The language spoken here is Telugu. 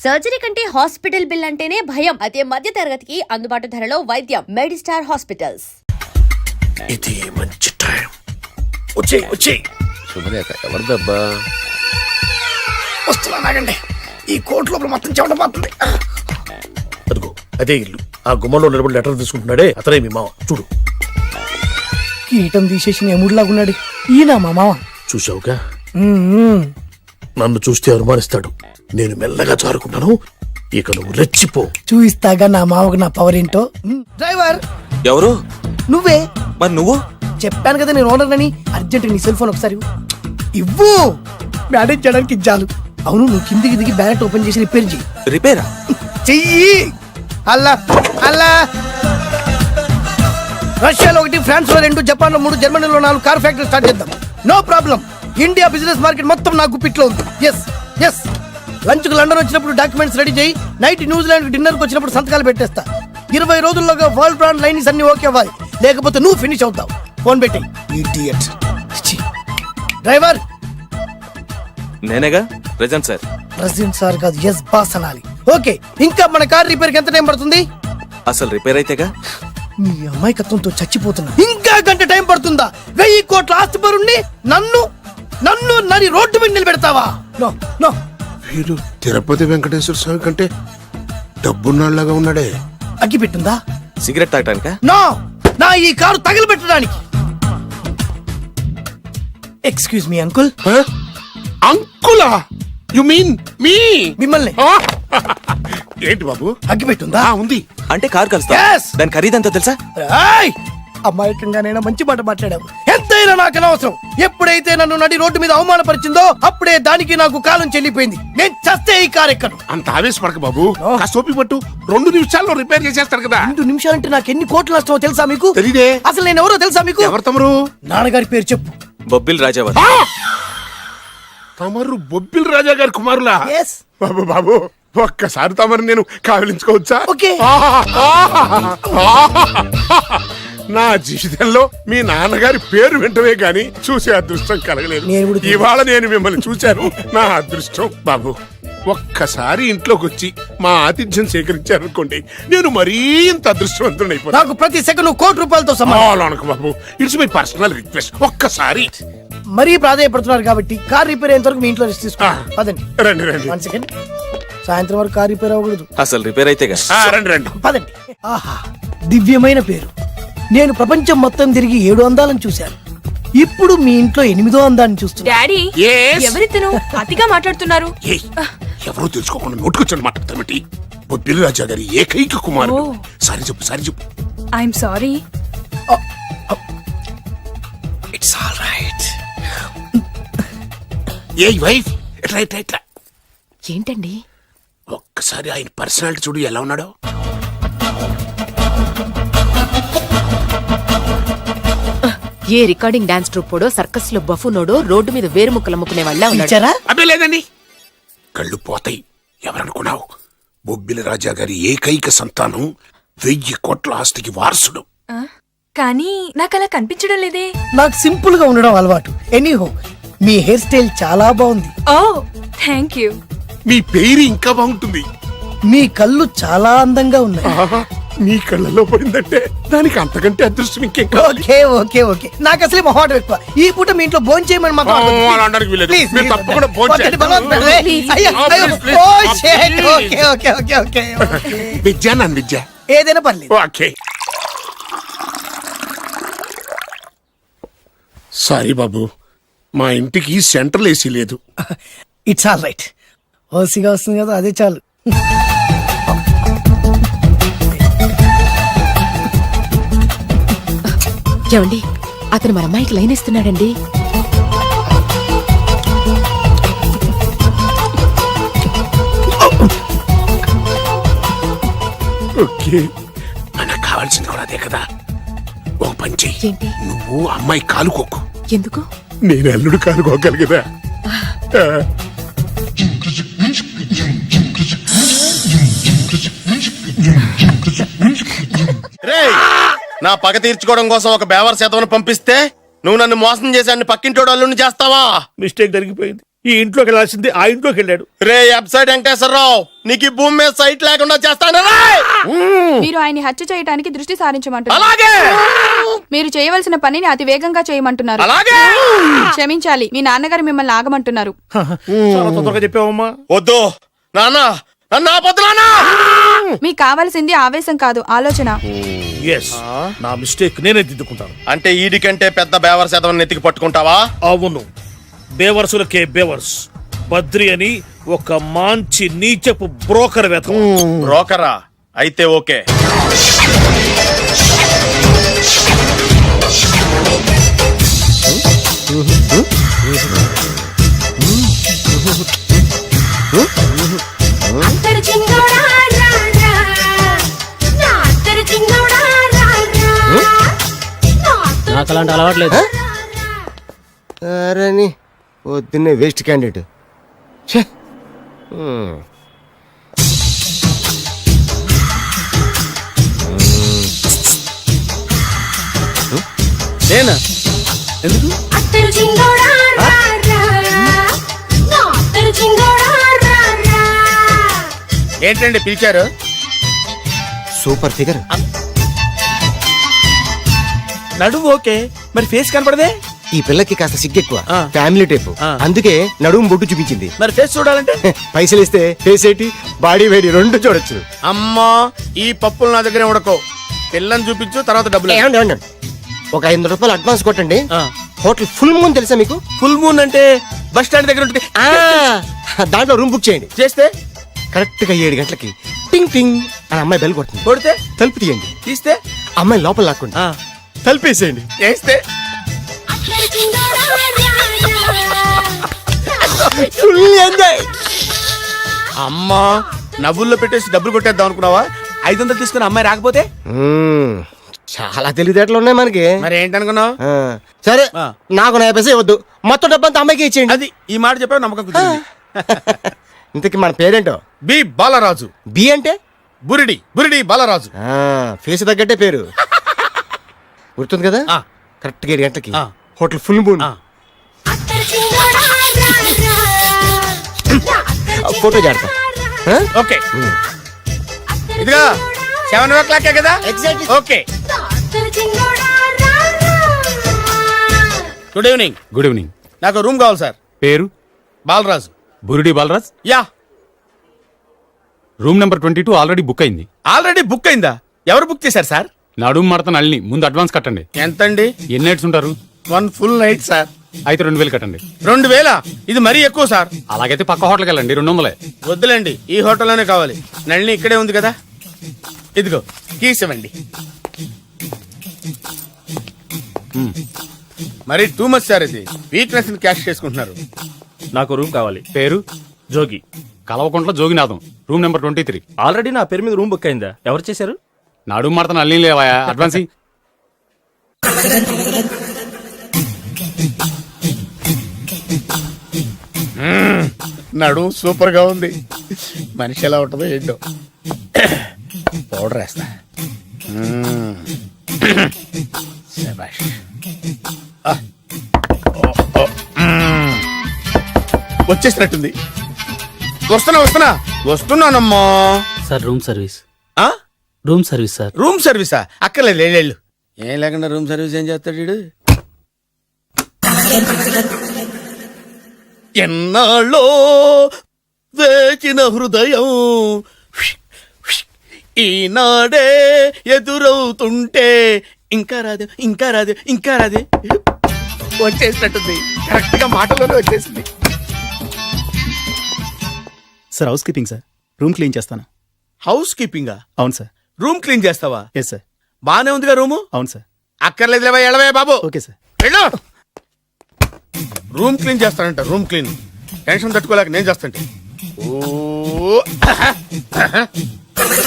సర్జరీ కంటే హాస్పిటల్ బిల్ అంటేనే భయం. అదే మధ్య తరగతికి అందుబాటు ధరలో వైద్యం. Medistar hospitals. ఇది మంచి టైం. వచ్చే శుభలేఖ ఎవరిదబ్బా? వస్తున్నాగండి. ఈ కోర్టు లోపల మొత్తం చెమటపోతుంది. అదిగో అదే ఇల్లు. ఆ గుమ్మంలో నిలబడి లెటర్ తీసుకుంటున్నాడే అతనే మీ మామ. చూడు, కీటం తీసేసిన ఎముడిలాగున్నాడు. ఈయన మా మామ. చూసావుగా, నన్ను చూస్తే అనుమానిస్తాడు. నేను మెల్లగా చారుకున్నాను. ఇక నువ్వు రెచ్చిపో. చూయిస్తాగా నా మామకు నా పవర్ ఏంటో. డ్రైవర్ ఎవరు? నువ్వే. మరి నువ్వు? చెప్పాను కదా నేను ఓనర్ అని. అర్జెంట్ నీ సెల్ ఫోన్ ఒకసారి ఇవ్వు. మేనేజ్ చేయడానికి ఇచ్చాను. అవును, నువ్వు కిందికి దిగి బ్యాలెట్ ఓపెన్ చేసి రిపేర్ చెయ్యి. రిపేరా? చెయ్యి. అల్లా అల్లా. రష్యాలో 1, ఫ్రాన్స్ లో 2, జపాన్ లో 3, జర్మనీలో 4 కార్ ఫ్యాక్టరీ స్టార్ట్ చేద్దాం. No problem. India business market మొత్తం నా గుప్పిట్లో ఉంది. Yes yes. లంచ్ కు లండన్ వచ్చినప్పుడు డాక్యుమెంట్స్ రెడీ చేయి. నైట్ న్యూజిలాండ్ డిన్నర్ కు వచ్చినప్పుడు సంతకాలు పెట్టేస్తా. 20 రోజుల్లోగా వరల్డ్ బ్రాండ్ లైన్స్ అన్ని ఓకే అవ్వాలి. లేకపోతే నువ్వు ఫినిష్ అవుతావు. ఫోన్ పెట్టి. ఇడియట్. డ్రైవర్ నేనేగా ప్రెజెంట్ సార్. ప్రెసిడెంట్ సార్ కాదు, ఎస్ బాస్ అనాలి. ఓకే, ఇంకా మన కార్ రిపేర్ కి ఎంత టైం పడుతుంది? అసలు రిపేర్ అయితేగా. మీ అమాయకత్వంతో చచ్చిపోతున్నా. ఇంకా గంట టైం పడుతుందా? 1000 కోట్ల ఆస్తి పరుణ్ణి నన్ను నరి రోడ్డు మీద నిలబెడతావా? No no. వీడు తిరుపతి వెంకటేశ్వర స్వామి కంటే డబ్బున్నాళ్ళగా ఉన్నాడే. అగ్గి పెట్టుందా? సిగరెట్ తాగటానికా? నో, నా ఈ కారు తగిలిపెట్టడానికి. Excuse me uncle. అంకులా? You mean me? మిమ్మల్ని. ఏంటి బాబు? అగ్గి పెట్టుందా? ఉంది. అంటే కార్ కలుస్తా. Yes. దాని ఖరీదంతా తెలుసా? ఏయ్! అమాయకంగానైనా మంచి మాట మాట్లాడావు. ఎంతైనా నాకు అనవసరం. ఎప్పుడైతే నన్ను నడి రోడ్డు మీద అవమానపరిచిందో అప్పుడే దానికి నాకు కాలం చెల్లిపోయింది. నేను చస్తే ఈ కారు ఎక్కను. అంత ఆవేశపడక బాబు. సోపి పట్టు. 2 నిమిషాల్లో రిపేర్ చేసేస్తారు కదా. 2 నిమిషాలంటే నాకు ఎన్ని కోట్లు నష్టమో తెలుసా మీకు? తెలీదే. అసలు నేను ఎవరో తెలుసా మీకు? ఎవరు తమరు? నాన్నగారి పేరు చెప్పు. బొబ్బిల్ రాజావారు. తమరు బొబ్బిల్ రాజా గారి కుమారులా? Yes. బాబు బాబు, ఒక్కసారి తమరు నేను కావలించుకోవచ్చా? ఓకే. నా జీవితంలో మీ నాన్నగారి పేరు వింటమే గాని చూసే అదృష్టం కలగలేదు. నేను కూడా ఇవాళ నేను మిమ్మల్ని చూశాను. నా అదృష్టం. బాబు, ఒక్కసారి ఇంట్లోకి వచ్చి మా ఆతిథ్యం సేకరించారనుకోండి, నేను మరీ ఇంత అదృష్టవంతుడైపోతాను. నాకు ప్రతి సెకండ్ కోటి సమానం. అనకు బాబు, ఇట్స్ మై పర్సనల్ రిక్వెస్ట్. ఒక్కసారి. మరీ ప్రాధాన్యపడుతున్నారు కాబట్టి కార్ రిపేర్ అయ్యేంత వరకు మీ ఇంట్లో రెస్ట్ తీసుకోండి. పదండి. రండి రండి. 1 సెకండ్. సాయంత్రం వరకు కార్ రిపేర్ అవ్వకూడదు. అసలు రిపేర్ అయితేగా. రండి రండి. పదండి. ఆహా, దివ్యమైన పేరు. నేను ప్రపంచం మొత్తం తిరిగి 7 అందాలను చూశాను. ఇప్పుడు మీ ఇంట్లో 8వ అందాన్ని చూస్తున్నా. Daddy, Yes? ఎవరితను అతిగా మాట్లాడుతున్నారు? ఏయ్, ఎవరో తెలుసుకోకుండా నోటుకొచ్చాను మాట్లాడతామటి. బొబ్బిలి రాజా గారి ఏకైక కుమారుడు. ఓ. సారీ చెప్పు. I'm sorry. It's all right. A wife, ఇట్లా ఏంటండి? ఒక్కసారి ఆయన పర్సనాలిటీ చూడు ఎలా ఉన్నాడో. ఏ రికార్డింగ్ డాన్స్ ట్రూపోడో, సర్కస్ లో బఫునోడో రోడ్డు మీద వేరు ముక్కలు అమ్ముకునే వాళ్ళ ఉన్నాడు. ఇచ్చారా? అబ్బే లేదండి. కళ్ళు పోతాయి. ఎవరనుకున్నావు? బొబ్బిలి రాజా గారి ఏకైక సంతానం, 1000 కోట్ల ఆస్తికి వారసుడు. కానీ నాకు అలా కనిపించడం లేదే. నాకు సింపుల్ గా ఉండడం అలవాటు. ఎనీహో, మీ హెయిర్ స్టైల్ చాలా బాగుంది. ఓ, థ్యాంక్ యూ. మీ పేరు ఇంకా బాగుంటుంది. మీ కళ్ళు చాలా అందంగా ఉన్నాయి. ఆహా, నీ కళ్ళలో పడిందంటే దానికి అంతకంటే అదృష్టం ఇంకేం కావాలి? Okay okay okay. నాకు అసలే మొహాటం ఎక్కువ. ఈ పూట మీ ఇంట్లో భోజనం చేయమని మాత్రం అలా అనొద్దు. అనడానికి వీలేదు. Please, మీరు please. తప్పకుండా భోజనం వద్దండి, చేయండి. బలవంతం పెట్టలే. Please. అయ్యో, అయ్యో. Please, please. Oh, Please. shit. Okay okay okay okay okay. Vidya నన్ను విద్య. ఏదైనా పర్లేదు. ఓకే. సారీ బాబు, మా ఇంటికి సెంట్రల్ ఏసీ లేదు. It's all right. ఓసిగా వస్తుంది కదా, అదే చాలు. ఏమండి, అతను మన అమ్మాయికి లైన్ ఇస్తున్నాడండి. ఓకే, మనకు కావాల్సింది కూడా అదే కదా. ఒక పని చెయ్యి. ఏంటి? నువ్వు అమ్మాయి కాలుకోకు. ఎందుకు? నేను అల్లుడు కాలుకోగలి కదా. నా పగ తీర్చుకోవడం కోసం ఒక బేవర్ శాతం పంపిస్తే నువ్వు నన్ను మోసం చేసి అన్ని పక్కింటోడు అల్లుని చేస్తావా? మిస్టేక్ జరిగిపోయింది. ఈ ఇంట్లోకి వెళ్ళాల్సింది ఆ ఇంట్లోకి వెళ్ళాడు. రే వెబ్సైట్ వెంకటేశ్వరరావు నీకు ఈ భూమి మీద సైట్ లేకుండా చేస్తాను రే. మీరు ఆయన్ని హత్య చేయడానికి దృష్టి సారించమంటున్నారు. అలాగే మీరు చేయవలసిన పనిని అతి వేగంగా చేయమంటున్నారు. అలాగే క్షమించాలి, మీ నాన్నగారు మిమ్మల్ని ఆగమంటున్నారు. చాలా తొందరగా చెప్పావమ్మా. వద్దు నాన్న, నన్ను ఆపొద్దు నాన్న. మీకు కావాల్సింది ఆవేశం కాదు, ఆలోచన. ఎస్, నా మిస్టేక్ నేనే దిద్దుకుంటాను. అంటే ఈడి కంటే పెద్ద బేవర్ శాతం నెత్తికి పట్టుకుంటావా? అవును, బేవర్సులకే బేవర్స్. బద్రి అని ఒక మంచి నీచపు బ్రోకర్ వేతం. బ్రోకరా? అయితే ఓకే. నాకు అలాంటి అలవాట్లేదు. అరే పొద్దున్నే వేస్ట్ క్యాండిడేట్. నేనా? ఎందుకు? ఏంటండి పిలిచారు? Super figure. నడుము ఓకే, మరి ఫేస్ కనపడదే. ఈ పిల్లకి కాస్త సిగ్గెక్కువ, ఫ్యామిలీ టైప్. అందుకే నడుము బొట్టు చూపించింది. మరి ఫేస్ చూడాలంటే పైసలు ఇస్తే ఫేస్ ఏంటి, బాడీ వేడి రెండు చూడొచ్చు. అమ్మా, ఈ పప్పులు నా దగ్గర ఉడకో. పిల్లని చూపించు, తర్వాత డబ్బులు. ఏమండి, ఏమండి? ఒక 500 రూపాయలు అడ్వాన్స్ కొట్టండి. హోటల్ ఫుల్ మూన్ తెలుసా మీకు? ఫుల్ మూన్ అంటే బస్ స్టాండ్ దగ్గర ఉంటుంది. దాంట్లో రూమ్ బుక్ చేయండి. చేస్తే కరెక్ట్ గా 7 గంటలకి టింగ్ టింగ్ అని అమ్మాయి బెల్ కొడుతుంది. కొడితే తలుపు తీయండి. తీస్తే అమ్మాయి లోపల లాక్కుండి తలుపేసేయండి. చేస్తే ఫుల్ ఎంజాయ్. అమ్మా, నవ్వుల్లో పెట్టేసి డబ్బులు కొట్టేద్దాం అనుకున్నావా? 500 తీసుకుని అమ్మాయి రాకపోతే చాలా తెలివితేటలు ఉన్నాయి మనకి. మరి ఏంటనుకున్నావు? సరే, నాకు 50 పైసలు ఇవ్వద్దు, మొత్తం డబ్బంతా అమ్మాయికి ఇచ్చేయండి. అది ఈ మాట చెప్పావు, నమ్మకం కుదిరింది. ఇంతకి మన పేరేంటో? బి బాలరాజు. బి అంటే బురిడి, బురిడి బాలరాజు. ఫేస్ తగ్గట్టే పేరు. గుర్తుంది కదా? కరెక్ట్ గా 7 గంటలకి హోటల్ ఫుల్ మూన్. ఫోటో చేడతా. ఓకే, ఇదిగా 7 కదా? Okay. Good evening. Good evening. నాకు రూమ్ కావాలి సార్. పేరు? Balaraju. Burudi Balaraj. Yeah. Room number 22 already book అయింది. ఆల్రెడీ బుక్ అయిందా? ఎవరు బుక్ చేశారు సార్? నడుము మడత నల్ని. ముందు అడ్వాన్స్ కట్టండి. ఎంతండి? ఎన్ని నైట్స్ ఉంటారు? 1 ఫుల్ నైట్ సార్. అయితే 2000 కట్టండి. 2000? ఇది మరీ ఎక్కువ సార్. అలాగైతే పక్క హోటల్కి వెళ్ళండి, 200. వద్దులేండి, ఈ హోటల్లోనే కావాలి. నళిని ఇక్కడే ఉంది కదా. ఇదిగో కీస్ ఇవ్వండి. మరి టూ మచ్ సార్, ఇది వీక్నెస్ ని క్యాష్ చేసుకుంటున్నారు. నాకు రూమ్ కావాలి. పేరు? Jogi. Kalavakuntla Joginatham. Room number 23. Already నా పేరు మీద రూమ్ బుక్ అయిందా? ఎవరు చేశారు? నడుము మడత నల్లి లేవా? అడ్వాన్స్ ఇయ్యి. నడు సూపర్ గా ఉంది. మనిషి ఎలా ఉంటుందో ఏంటో. పౌడర్ వేస్తా. శభాష్. వచ్చేసినట్టుంది. వస్తున్నానమ్మా. Sir room service. ఆ? Room service sir. రూమ్ సర్వీసా? అక్కర్లేదు, లేళ్ళు. ఏం లేకుండా రూమ్ సర్వీస్ ఏం చేస్తాడు వీడు? ఎన్నాళ్ళో వేచిన హృదయం ఈనాడే ఎదురవుతుంటే ఇంకా రాదు, ఇంకా రాదు, ఇంకా రాదు. వచ్చేసినట్టుంది. కరెక్ట్ గా మాటలోనే వచ్చేసింది. Sir housekeeping sir. Room clean చేస్తాను. హౌస్ కీపింగా? అవును సార్. రూమ్ క్లీన్ చేస్తావా? Yes sir. బానే ఉందిగా రూము? అవును సార్. అక్కర్లేదు, లేవా, ఎడవే బాబు. Okay sir. వెళ్ళు. రూమ్ క్లీన్ చేస్తానంట. రూమ్ క్లీన్ టెన్షన్ తట్టుకోలేక నేను చేస్తాంటే. ఓ